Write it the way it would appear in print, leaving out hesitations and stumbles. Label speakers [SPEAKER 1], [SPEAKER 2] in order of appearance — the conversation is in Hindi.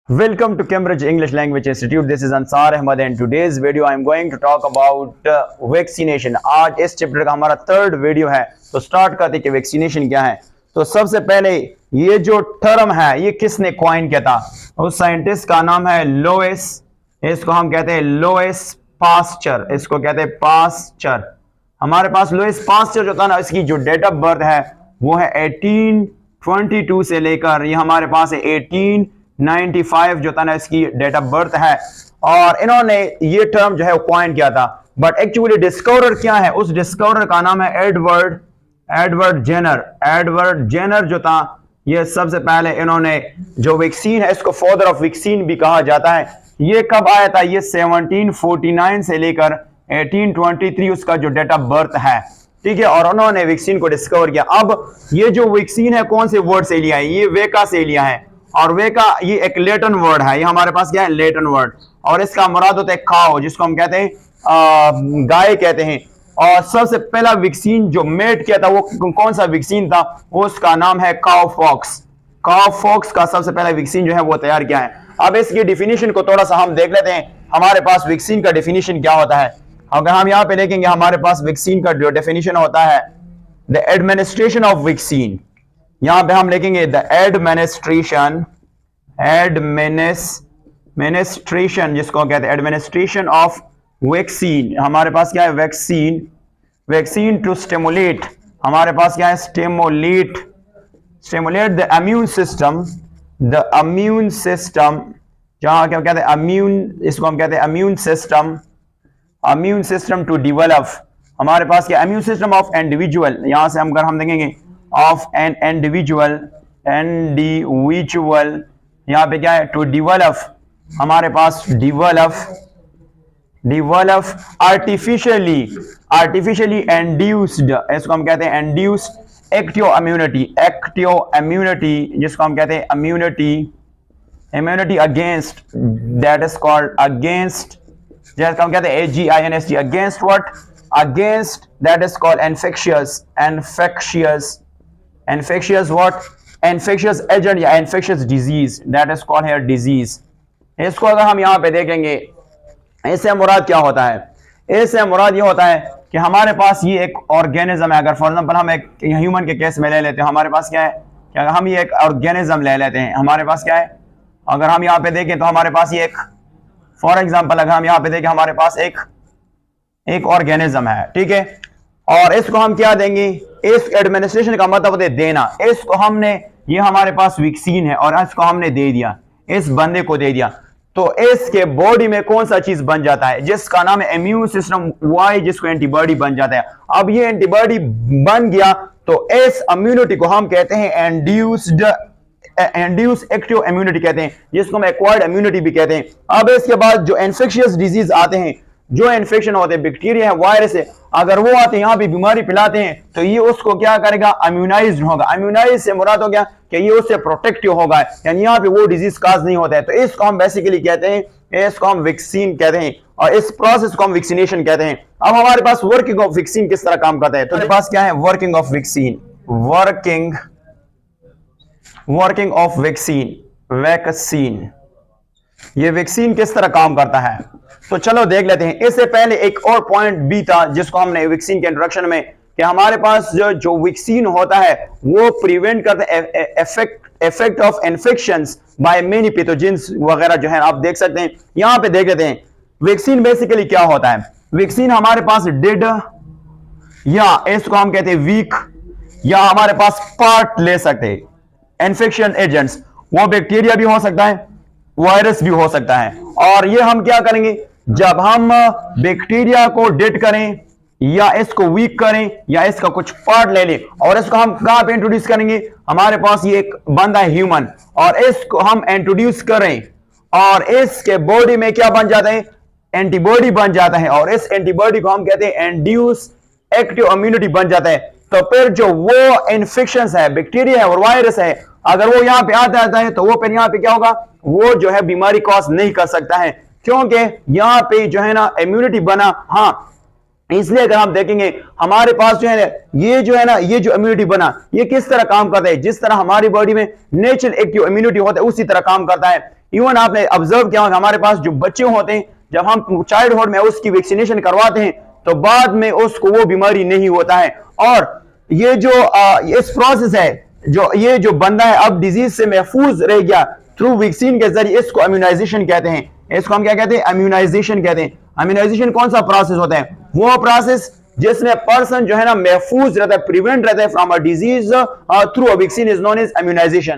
[SPEAKER 1] Welcome to Cambridge English Language Institute. This is Ansar Ahmad and today's video I am going to talk about vaccination. आज इस चैप्टर का हमारा थर्ड वीडियो है, तो स्टार्ट करते हैं कि वैक्सीनेशन क्या है। तो सबसे पहले ये जो टर्म है ये किसने कॉइन किया था? उस साइंटिस्ट का नाम है लोइस, इसको हम कहते हैं लोइस पास्चर, इसको कहते हैं पास्चर। हमारे पास लोइस पास्चर जो था ना, इसकी जो डेट ऑफ बर्थ है वो है 1822 से लेकर ये हमारे पास है 1895 जो था ना, इसकी डेट ऑफ बर्थ है। और इन्होंने ये टर्म जो है कॉइन किया था, बट एक्चुअली डिस्कवरर क्या है? उस डिस्कवरर का नाम है एडवर्ड जेनर। एडवर्ड जेनर जो था, ये सबसे पहले इन्होंने जो वैक्सीन है इसको फादर ऑफ वैक्सीन भी कहा जाता है। ये कब आया था? ये 1749 से लेकर 1823 उसका जो डेट ऑफ बर्थ है, ठीक है। और उन्होंने वैक्सीन को डिस्कवर किया। अब ये जो वैक्सीन है कौन से वर्ड से लिया है? ये वेका से लिया है, और वेका ये एक लेटिन वर्ड है, ये हमारे पास क्या है? Latin word. और इसका मुराद होता है काओ, जिसको हम कहते हैं गाय कहते हैं। और सबसे पहला वैक्सीन जो मेड किया था वो कौन सा वैक्सीन था? उसका नाम है काउफॉक्स। काउफॉक्स का सबसे पहला वैक्सीन जो है वो तैयार किया है। अब इसकी डिफिनीशन को थोड़ा सा हम देख लेते हैं, हमारे पास वैक्सीन का डिफिनीशन क्या होता है। अगर हम यहाँ पे देखेंगे, हमारे पास वैक्सीन का जो डेफिनेशन होता है, द एडमिनिस्ट्रेशन ऑफ वैक्सीन, यहां पे हम लिखेंगे द एडमिनिस्ट्रेशन जिसको कहते हैं एडमिनिस्ट्रेशन ऑफ वैक्सीन। हमारे पास क्या है? वैक्सीन टू स्टिमुलेट, हमारे पास क्या है? स्टिमुलेट द इम्यून सिस्टम, जहां क्या कहते हैं? इम्यून, इसको हम कहते हैं इम्यून सिस्टम टू डेवलप। हमारे पास क्या? इम्यून सिस्टम ऑफ इंडिविजुअल, यहां से अगर हम देखेंगे ऑफ एन इंडिविजुअल, यहां पे क्या है? टू डेवलप, हमारे पास डेवलप आर्टिफिशियली इंड्यूस्ड, इसको हम कहते हैं इंड्यूस्ड एक्टिव इम्यूनिटी, जिसको हम कहते हैं immunity against, that is called against, जिसको हम कहते हैं AGINST, against what? Against, that is called infectious what? infectious agent या infectious disease, that is called here disease। इसको अगर हम यहाँ पे देखेंगे, इससे मुराद क्या होता है? इससे मुराद ये होता है कि हमारे पास ये एक ऑर्गेनिज्म है। अगर फॉर एग्जांपल हम एक ह्यूमन के केस में ले लेते हैं, हमारे पास क्या है? क्या हम ये एक ऑर्गेनिज्म ले लेते हैं, हमारे पास क्या है? अगर हम यहाँ पे देखें तो हमारे पास ये एक, फॉर एग्जाम्पल अगर हम यहाँ पे देखें, हमारे पास एक ऑर्गेनिज्म है, ठीक है। और इसको हम क्या देंगे? इस एडमिनिस्ट्रेशन का मतलब है देना। इसको हमने, ये हमारे पास वैक्सीन है और इसको हमने दे दिया, इस बंदे को दे दिया, तो इसके बॉडी में कौन सा चीज बन जाता है? जिसका नाम है इम्यून सिस्टम वाई, जिसको एंटीबॉडी बन जाता है। अब ये एंटीबॉडी बन गया तो इस इम्यूनिटी को हम कहते हैं इंड्यूस एक्टिव इम्यूनिटी कहते हैं, जिसको हम एक्वायर्ड इम्यूनिटी भी कहते हैं। अब इसके बाद जो इन्फेक्शियस डिजीज आते हैं, जो इन्फेक्शन होते हैं, बैक्टीरिया है, वायरस है, अगर वो आते हैं यहाँ पे बीमारी फैलाते हैं, तो ये उसको क्या करेगा? इम्यूनाइज होगा। इम्यूनाइज से मुराद हो गया कि ये उससे प्रोटेक्टिव होगा, यानी यहाँ पे वो डिजीज काज नहीं होता है। तो इसको हम बेसिकली कहते हैं, इसको हम वैक्सीन कहते हैं, और इस प्रोसेस को हम वैक्सीनेशन कहते हैं। अब हमारे पास वर्किंग ऑफ वैक्सीन किस तरह काम करता है, तो हमारे पास क्या है? वर्किंग ऑफ वैक्सीन, वैक्सीन, ये वैक्सीन किस तरह काम करता है, तो चलो देख लेते हैं। इससे पहले एक और पॉइंट भी था जिसको हमने वैक्सीन के इंट्रोडक्शन में, कि हमारे पास जो वैक्सीन होता है वो प्रिवेंट करता है effect of infections by many pathogens वगैरह, जो है आप देख सकते हैं। यहां पे देख लेते हैं वैक्सीन बेसिकली क्या होता है। वैक्सीन हमारे पास डेड, या इसको हम कहते हैं वीक, या हमारे पास पार्ट ले सकते हैं। इन्फेक्शन एजेंट्स, वो बैक्टीरिया भी हो सकता है, वायरस भी हो सकता है। और ये हम क्या करेंगे? जब हम बैक्टीरिया को डेड करें, या इसको वीक करें, या इसका कुछ पार्ट ले लें, और इसको हम कहां पे इंट्रोड्यूस करेंगे? हमारे पास ये एक बंदा है ह्यूमन, और इसको हम इंट्रोड्यूस करें, और इसके बॉडी में क्या बन जाता है? एंटीबॉडी बन जाता है, और इस एंटीबॉडी को हम कहते हैं इंड्यूस एक्टिव इम्यूनिटी बन जाता है। तो फिर जो वो इन्फेक्शन है, बैक्टीरिया है और वायरस है, अगर वो यहाँ पे आता है तो वो फिर यहाँ पे क्या होगा? वो जो है बीमारी कॉज नहीं कर सकता है, क्योंकि यहाँ पे जो है ना इम्यूनिटी बना। हाँ, इसलिए अगर हम देखेंगे हमारे पास जो है ये जो इम्यूनिटी बना, ये किस तरह काम करता है? जिस तरह हमारी बॉडी में नेचुरल एक्टिव इम्यूनिटी होता है उसी तरह काम करता है। इवन आपने ऑब्जर्व किया होगा हमारे पास जो बच्चे होते हैं, जब हम चाइल्डहुड में उसकी वैक्सीनेशन करवाते हैं तो बाद में उसको वो बीमारी नहीं होता है। और ये जो इस प्रोसेस है, जो ये जो बंदा है अब डिजीज से महफूज रह गया थ्रू वैक्सीन के जरिए, इसको इम्यूनाइजेशन कहते हैं। इसको हम क्या कहते हैं? इम्यूनाइजेशन कहते हैं। इम्यूनाइजेशन कौन सा प्रोसेस होता है? वो प्रोसेस जिसमें पर्सन जो है ना महफूज रहता है, प्रिवेंट रहता है from a disease through a vaccine, is known as immunisation.